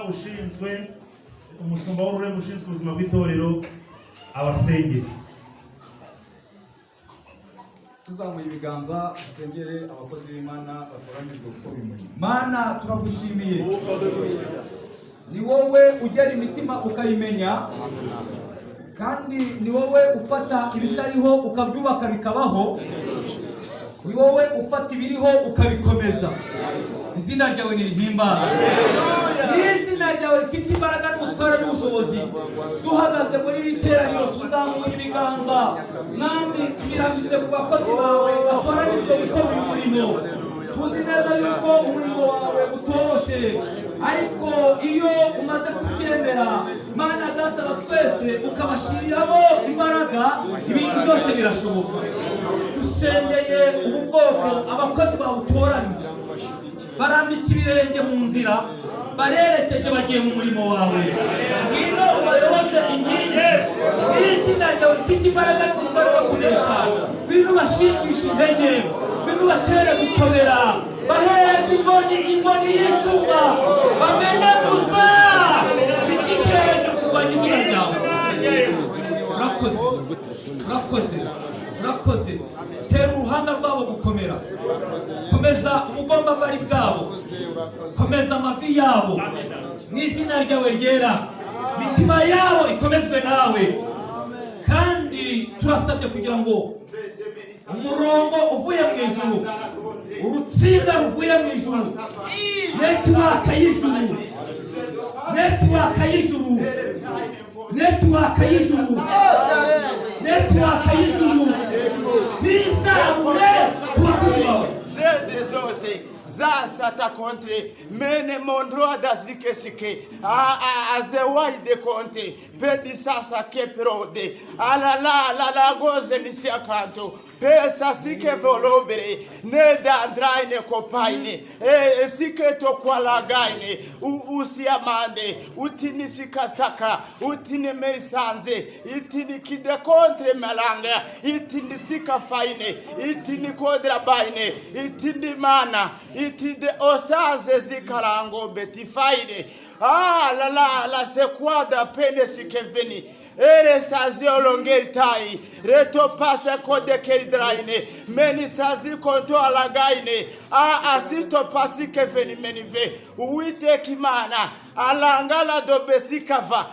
w'ururembo ushinzwe ubuzima bw'itorero abasengere. Tuzamuye ibiganza dusengere abakozi b'Imana batoranijwe gukora umurimo. Mana turagushimiye, ni wowe ugera imitima ukayimenya, kandi ni wowe ufata ibitariho ukabyubaka bikabaho, ni wowe ufata ibiriho ukabikomeza. Izina ryawe nirihimbazwe, izina ryawe rifite imbaraga n'ubutware n'ubushobozi. Duhagaze muri iri teraniro tuzamuye ibiganza, namwe birambitse ku bakozi bawe batoranijwe gukora uyu murimo. Tuzi neza yuko umurimo wawe utoroshe, ariko iyo umaze kubyemera Mana Data wa twese ukabashiriramo imbaraga, ibintu byose birashoboka. Dusengeye ubu bwoko abakozi bawe utoranyije, barambitse ibirenge mu nzira, barerekeje bagiye mu murimo wawe. Ngwino ubayoboze inkingi, izina ryawe rifite imbaraga n'ubutware bwo kunesha. Ngwino ubashingishe intege, ngwino ubatere gukomera, bahereze inkoni y'icyuma, bamenaguza igishenge kurwanya izina ryawe. Urakoze. Tera uruhanga rwabo gukomera, komeza ubugombabari bwabo, komeza amavi yabo mu izina ryawe ryera. Imitima yabo ikomezwe nawe, kandi kandi turasabye kugira ngo umurongo uvuye mu ijuru, urutsinga ruvuye mu ijuru, netiwaka y'ijuru, netiwaka y'ijuru, netiwaka y'ijuru, netiwaka y'ijuru ntizabure kubaho. Zede zose zasata kontre mene mondroa da zikeshike azewaide konte pedi sasa keperode ala goze nishiakanto pesa sike volovere ne dandraine kopaine sike to kwalagaine usiamande utinishikasaka utinemerisanze itinikide kontre malanga itinisika faine itinikodra baine itindimana itinde osaze zikarango betifaine la sequada pene shikeveni ere sazio longeritai reto pase kode keridraine meni sazi konto alagaine asisto pasi keveni menive uite kimana alangala do besikava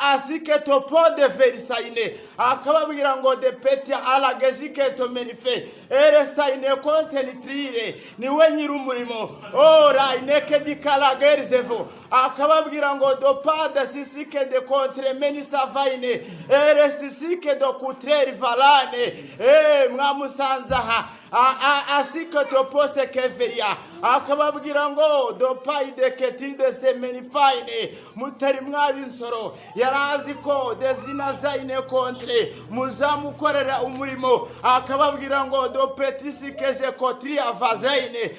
asike to pode verisaine akababwira ngo de peti alagezike to menife ere saine konte nitrire niwe nyirumurimo ora ineke dikalagerizevo akababwira ngo do pada sisike de contre meni savaine ere sisike do kutreri valane mwamusanzaha asike to pose keveria akababwira ngo do paide ketide semenifaine mutari mwabi nsoro yarazi ko dezina zaine kontre muzamukorera umurimo akababwira ngo do petisi keje kotri avazaine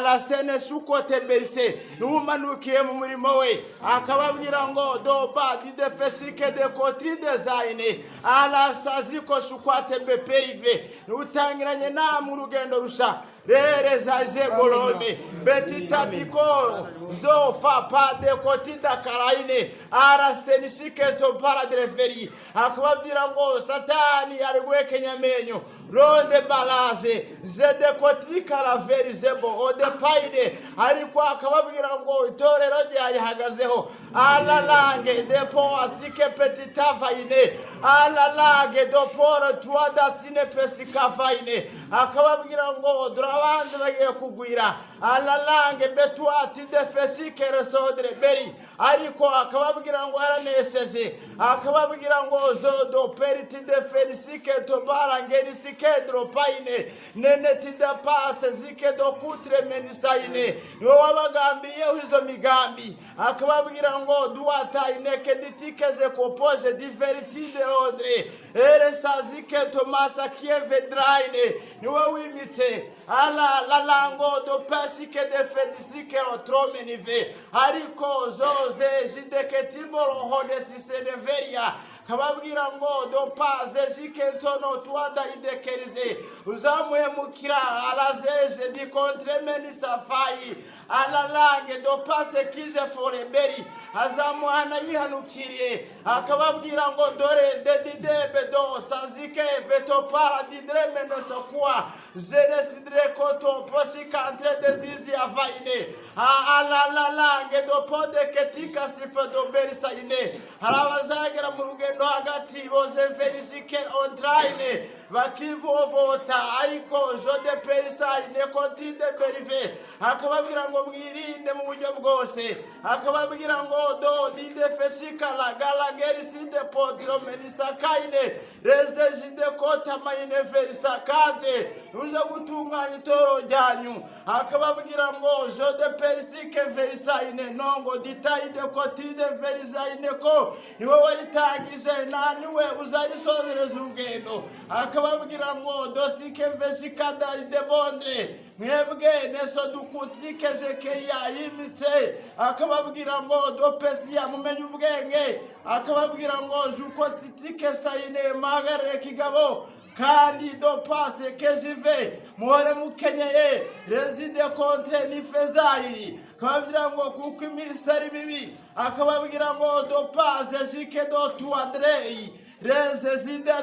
la sene shuko temberse numanukiye mu murimo we akababwira ngo do ba dide fesike de kotri design ala saziko shukwate beperive nutangiranye na mu rugendo rusha rere zaze golome betita dikoro zofa pade kotida karaine arastenishike to paradreferi akababwira ngo satani arigweke nyamenyo ronde balaze zede kotrika la verizebo ode paide ariko akababwira ngo itorero rye arihagazeho alalange depo asike petita vaine alalange doporo tuada sine pesika vaine akababwira ngo durabanze bagiye kugwira alalange betuati defesike resodre beri ariko akababwira ngo aranesheje akababwira ngo zodo periti deferisike to barangeri kedro paine nene tida pase zike do kutre menisaine no wabagambiriye hizo migambi akababwira ngo duata ineke ditikeze kopoje diverti de rodre ere sazike tomasa kieve draine niwe wimitse ala lalango do pesike de fetisike otromenive ariko zoze jideketimbolo hode sisedeveria kababwira ngo do paze jiketono tuada idekerize uzamuhemukira alazeje di kontremeni safai alalange do pase kije foreberi azamuhana yihanukiriye akababwira ngo dore dedidebe do sazike veto para didremene sokwa zere sidre koto posika entre de dizi avaine alalange do pode ketika sifa do berisaine harabazagera mu rugendo hagati bose ferisike ontraine bakivovota ariko jode perisaine kontide berive akababwira ngo mwirinde mu buryo bwose akababwira ngo do dide feshika la galageri sinde podro menisakaine rezejide kota maine verisakade uza gutunganya itoro ryanyu akababwira ngo jode persike verisaine nongo ditaide kotide verisaine ko niwe waritangije naniwe uzarisozereza urugendo akababwira ngo dosike veshika da debondre mwebwe neso dukutrike jekeya yimitse akababwira ngo do pesia mumenye ubwenge akababwira ngo juko titike saine magare kigabo kandi do pase kejive muhore mukenyeye rezide contre ni fezairi akababwira ngo kuko imisari bibi akababwira ngo do pase jike do tuadrei rezezide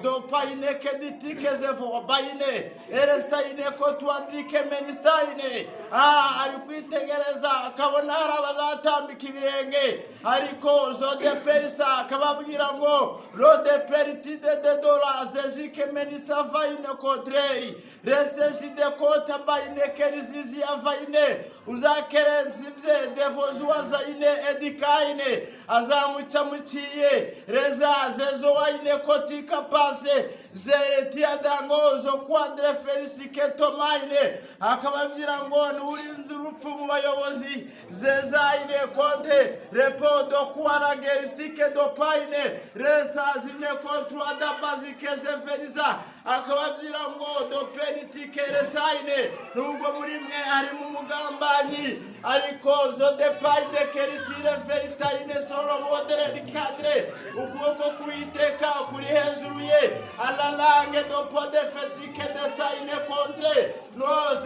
do paine keditike zevo baine erestaine ko tuandike menisaine ari kwitegereza akabona abazatambika ibirenge ariko zode pesa akababwira ngo rode peritide de dollars zejike menisa vaine contraire resejide kota baine kerizizi avaine uzakerenzibye devozwa zaine edikaine azamuca muciye reza zezo waine kotika pase zeretia dangozo quadre feliciketo maine akababwira ngo nurinze urupfu mu bayobozi zezaine konte repodo kuaragerisike do paine reza zine kontra da bazike jeferiza akababwira ngo do penitike resaine nubwo muri mwe ari mu mugambanyi ariko zo de paine kerisire veritaine solo modere dikadre ukuboko kuiteka kuri hejuru ye alalange do pode fesike desaine contre nos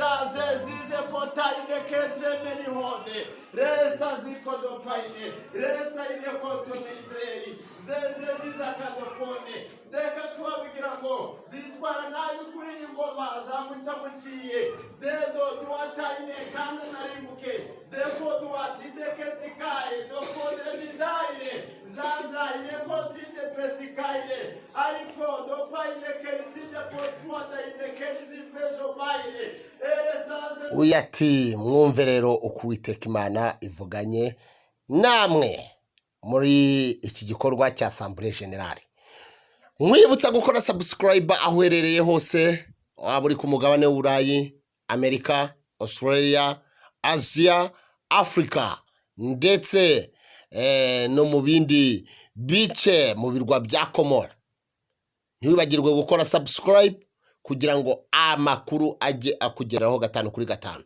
zize kontaine ketre meni hode resa ziko do paine resa ine konto mibreri zeze zizakadopone deka kubabwira ngo zitwara nabi kuri ingoma zamuca muciye dedo duwataine kandi narimbuke defo duwatideke sikaye dopodre didaine zazaine kotride pesikaine ariko dopaine keriside potwataine kerizifejo baine eresaze uyati mwumve rero uko Uwiteka Imana ivuganye namwe muri iki gikorwa cya Assemblée Générale. Mwibutsa gukora subscribe aho uherereye hose, waba uri ku mugabane w'Uburayi, Amerika, Australia, Asia, Africa ndetse no mu bindi bice mu birwa bya Komora. Ntiwibagirwe gukora subscribe kugira ngo amakuru ajye akugeraho 5 kuri 5.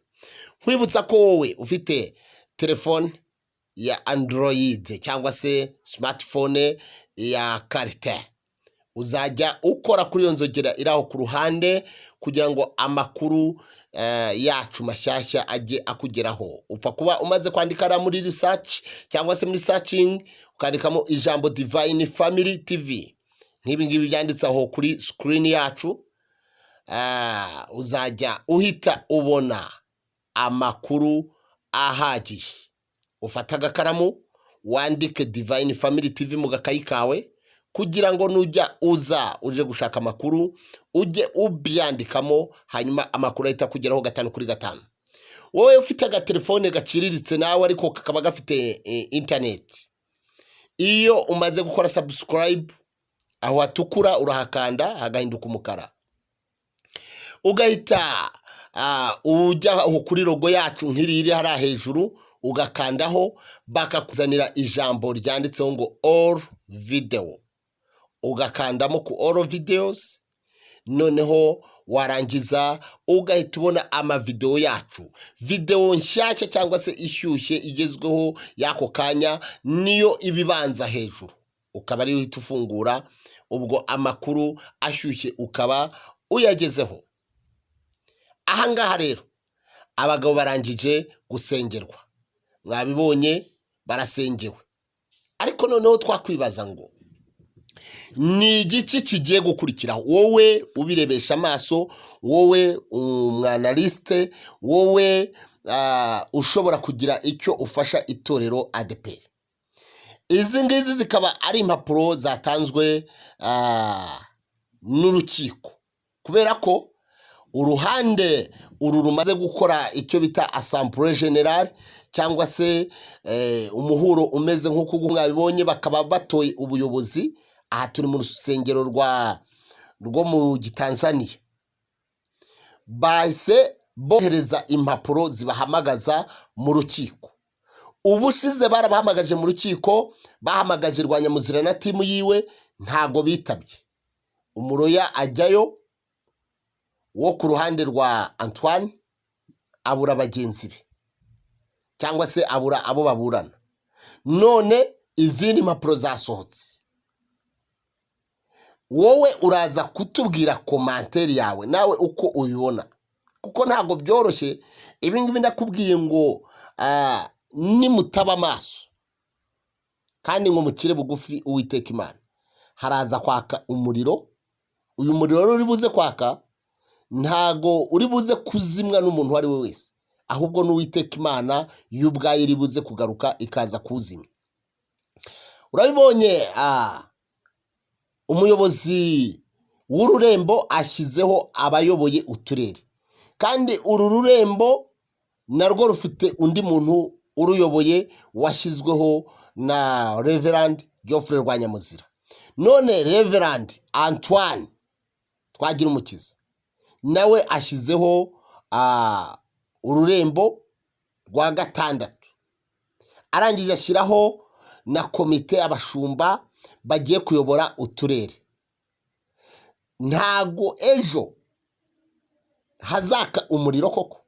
Mwibutsa ko wowe ufite telefone ya Android cyangwa se smartphone ya Carter uzajya ukora kuri iyo nzogera iraho ku ruhande kugira ngo amakuru yacu mashyashya ajye akugeraho. Upfa kuba umaze kwandika muri research cyangwa se muri searching ukandikamo ijambo Divine Family TV, nk'ibi ngibi byanditse aho kuri screen yacu, uzajya uhita ubona amakuru ahagije. Ufata agakaramu wandike Divine Family TV mu gakayi kawe kugira ngo nujya uje gushaka amakuru ujye ubyandikamo, hanyuma amakuru ahita kugeraho 5 kuri 5. Wowe ufite agatelefone gaciriritse nawe ariko kakaba gafite internet, iyo umaze gukora subscribe aho atukura urahakanda hagahinduka umukara, ugahita ujya aho kuri logo yacu nk'iri iri hari hejuru ugakandaho, bakakuzanira ijambo ryanditseho ngo all video, ugakandamo ku all videos. Noneho warangiza ugahita ubona ama video yacu, video nshyashya cyangwa se ishyushye igezweho yako kanya niyo ibibanza hejuru, ukaba ari uhita ufungura, ubwo amakuru ashyushye ukaba uyagezeho. Ahangaha rero abagabo barangije gusengerwa, mwabibonye barasengewe, ariko noneho twakwibaza ngo ni igiki kigiye gukurikiraho? Wowe ubirebesha amaso, wowe umwanaliste, wowe ushobora kugira icyo ufasha itorero ADEPR. Izi ngizi zikaba ari impapuro zatanzwe n'urukiko, kubera ko uruhande rumaze gukora icyo bita Assemblée Générale cyangwa se umuhuro umeze nk'uko mwabibonye, bakaba batoye ubuyobozi. Aha turi mu rusengero rwo mu Gitanzania, bahise bohereza impapuro zibahamagaza mu rukiko. Ubushize barabahamagaje mu rukiko, bahamagaje Rwanyamuzira na timu yiwe, ntago bitabye. Umuroya ajyayo wo ku ruhande rwa Antoine abura bagenzi be cyangwa se abura abo baburana. None izindi mpapuro zasohotse, wowe uraza kutubwira commentaire yawe nawe uko ubibona, kuko ntago byoroshye. Ibi ngibi ndakubwiye ngo nimutaba amaso kandi ngo mukire bugufi Uwiteka Imana, haraza kwaka umuriro. Uyu muriro rero uri buze kwaka ntago uri buze kuzimwa n'umuntu uwo ari we wese, ahubwo n'Uwiteka Imana y'ubwayo iri buze kugaruka ikaza kuzimya. Urabibonye, umuyobozi w'ururembo ashyizeho abayoboye uturere, kandi uru rurembo narwo rufite undi muntu uruyoboye washyizweho na Reverend Geoffrey Rwanyamuzira. None Reverend Antoine Twagirumukiza nawe ashyizeho ururembo rwa gatandatu, arangije ashyiraho na komite abashumba bagiye kuyobora uturere. Ntago ejo hazaka umuriro koko?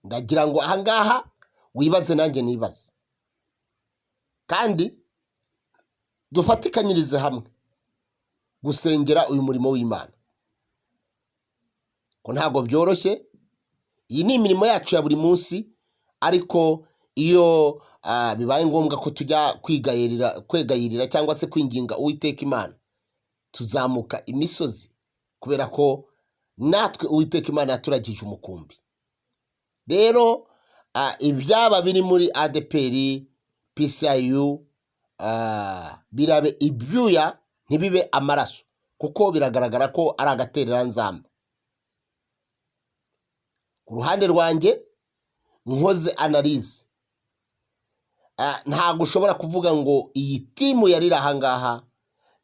Ndagira ngo ahangaha wibaze nanjye nibaze, kandi dufatikanyirize hamwe gusengera uyu murimo w'Imana, ko ntago byoroshye. Iyi ni imirimo yacu ya buri munsi, ariko iyo bibaye ngombwa ko tujya kwegayirira cyangwa se kwinginga Uwiteka Imana, tuzamuka imisozi, kubera ko natwe Uwiteka Imana yaturagije umukumbi. Rero ibyaba biri muri ADPR PCIU birabe ibyuya ntibibe amaraso, kuko biragaragara ko ari agatereranzamba. Ku ruhande rwanjye nkoze analyse, ntabwo ushobora kuvuga ngo iyi timu yarira ahangaha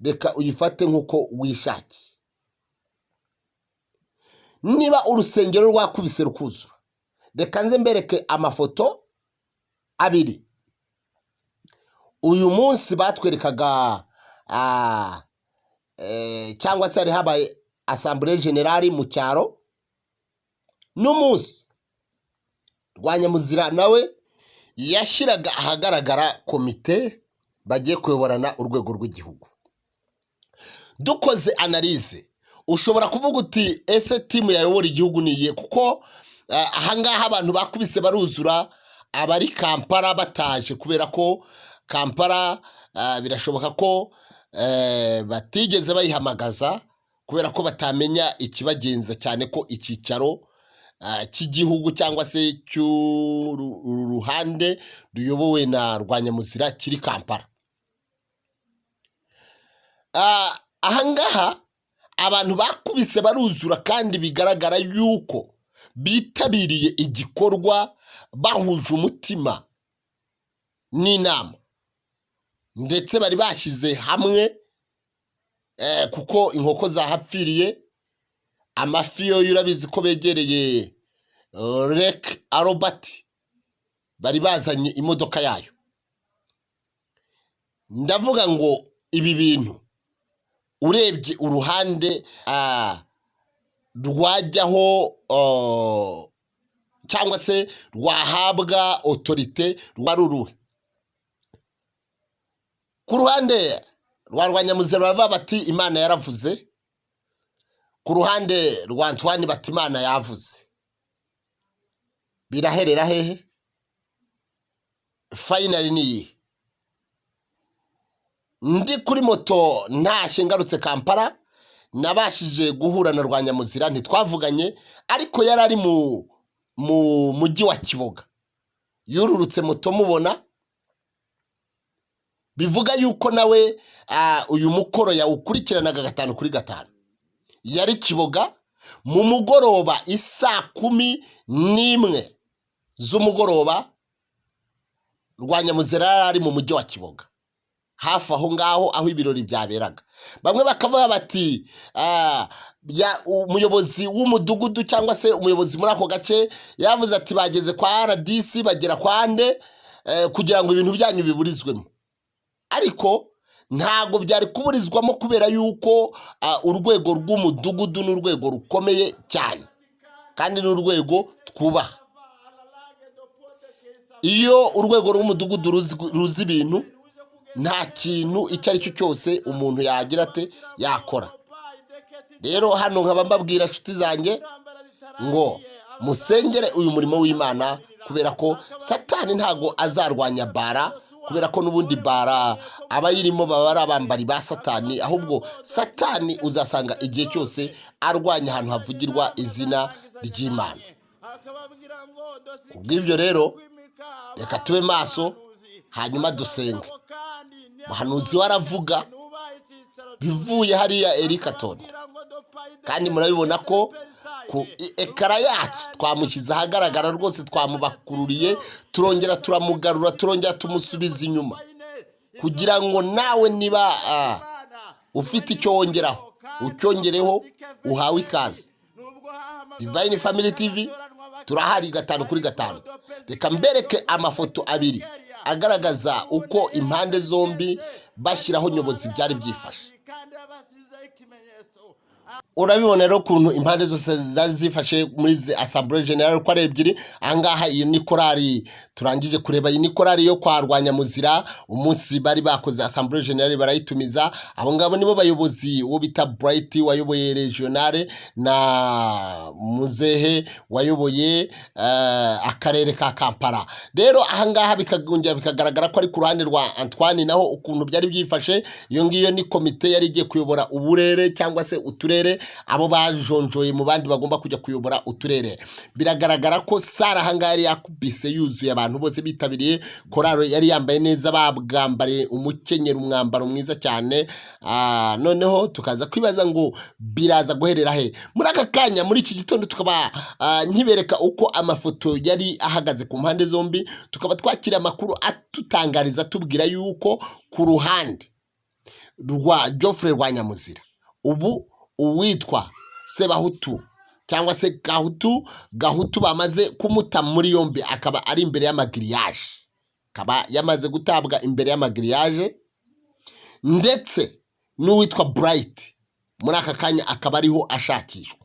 reka uyifate nk'uko wishakiye. Niba urusengero rwakubise rukuzura, reka nze mbereke amafoto abiri. Uyu munsi batwerekaga cyangwa se hari habaye Assemblée Générale mu cyaro, n'umunsi Rwanyamuzira nawe yashyiraga ahagaragara komite bagiye kuyoborana urwego rw'igihugu. Dukoze analyse, ushobora kuvuga uti ese timu yayobora igihugu niye? Kuko ahangaha abantu bakubise baruzura, abari Kampala bataje, kubera ko Kampala birashoboka ko batigeze bayihamagaza, kubera ko batamenya ikibagenza, cyane ko icyicaro cy'igihugu cyangwa se cy'uruhande ruyobowe na Rwanyamuzira kiri Kampala. Ahangaha abantu bakubise baruzura, kandi bigaragara yuko bitabiriye igikorwa bahuje umutima n'inama, ndetse bari bashyize hamwe, kuko inkoko zahapfiriye. Amafi yo urabizi ko begereye Lake Albert, bari bazanye imodoka yayo. Ndavuga ngo ibi bintu urebye uruhande rwajyaho cyangwa se rwahabwa autorite rwaruruhe. Ku ruhande rwa Rwanyamuzira baba bati Imana yaravuze, ku ruhande rwa Antoine bati Imana yavuze. Biraherera hehe? Finally ni ndi kuri moto ntashye ngarutse Kampala, nabashije guhura na Rwanyamuzira, ntitwavuganye, ariko yari ari mu mujyi wa Kiboga. Yururutse moto mubona, bivuga yuko nawe uyu mukoro yawukurikiranaga 5/5. Yari Kiboga mu mugoroba isaa 11 z'umugoroba. Rwanyamuzira ari mu mujyi wa Kiboga, hafi aho ngaho aho ibirori byaberaga. Bamwe bakavuga bati umuyobozi w'umudugudu cyangwa se umuyobozi muri ako gace yavuze ati bageze kwa RDC bagera kwa nde kugira ngo ibintu byanyu biburizwemo. Ariko ntago byari kuburizwamo, kubera yuko urwego rw'umudugudu n'urwego rukomeye cyane, kandi n'urwego twubaha. Iyo urwego rw'umudugudu ruzi ibintu, nta kintu icyo ari cyo cyose umuntu yagira ate yakora. Rero hano nkaba mbabwira inshuti zanjye ngo musengere uyu murimo w'Imana, kubera ko Satani ntago azarwanya bara kubera ko n'ubundi bara abayirimo baba ari abambari ba satani, ahubwo satani uzasanga igihe cyose arwanya ahantu havugirwa izina ry'Imana. Kubw'ibyo rero reka tube maso hanyuma dusenge. Umuhanuzi waravuga bivuye hariya Erikatoni, kandi murabibona ko ku ekara yacu twamushyize ahagaragara rwose, twamubakururiye, turongera turamugarura, turongera tumusubiza inyuma, kugira ngo nawe niba ufite icyo wongeraho ucyongereho, uhawe ikaze. Divine Family TV turahari 5/5. Reka mbereke amafoto abiri agaragaza uko impande zombi bashyiraho nyobozi byari byifashe. Urabibona rero ukuntu impande zose zifashe muri Assemblée Générale ko ari ebyiri. Ahangaha iyi ni korali turangije kureba, iyi ni korali yo kwa Rwanyamuzira. Umunsi bari bakoze Assemblée Générale barayitumiza. Abo ngabo nibo bayobozi wo bita Bright wayoboye regionale na Muzehe wayoboye akarere ka Kampala. Rero ahangaha bikagongera bikagaragara ko ari ku ruhande rwa Antoine, naho ukuntu byari byifashe. Iyo ngiyo ni komite yari igiye kuyobora uburere cyangwa se uturere, abo bajonjoye mu bandi bagomba kujya kuyobora uturere. Biragaragara ko Sara hangari yakubise yuzuye, abantu bose bitabiriye. Koraro yari yambaye neza, babwambare umukenyero, umwambaro mwiza cyane. Noneho tukaza kwibaza ngo biraza guherera he. Muri aka kanya, muri iki gitondo, tukaba nkibereka uko amafoto yari ahagaze ku mpande zombi. Tukaba twakira amakuru atutangariza tubwira yuko ku ruhande rwa Geoffrey Rwanyamuzira ubu uwitwa Sebahutu cyangwa se Gahutu bamaze kumuta muri yombi, akaba ari imbere y'amagiriyaje, akaba yamaze gutabwa imbere y'amagiriyaje, ndetse n'uwitwa Bright muri aka kanya akaba ariho ashakishwa.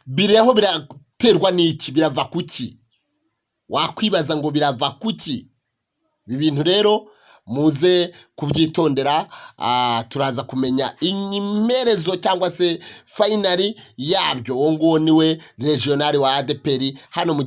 Bireho biraterwa n'iki? Birava kuki? Wakwibaza ngo birava kuki? Ibi bintu rero muze kubyitondera. Turaza kumenya imerezo cyangwa se finali yabyo. Uwo nguwo niwe regional wa ADPR hano mu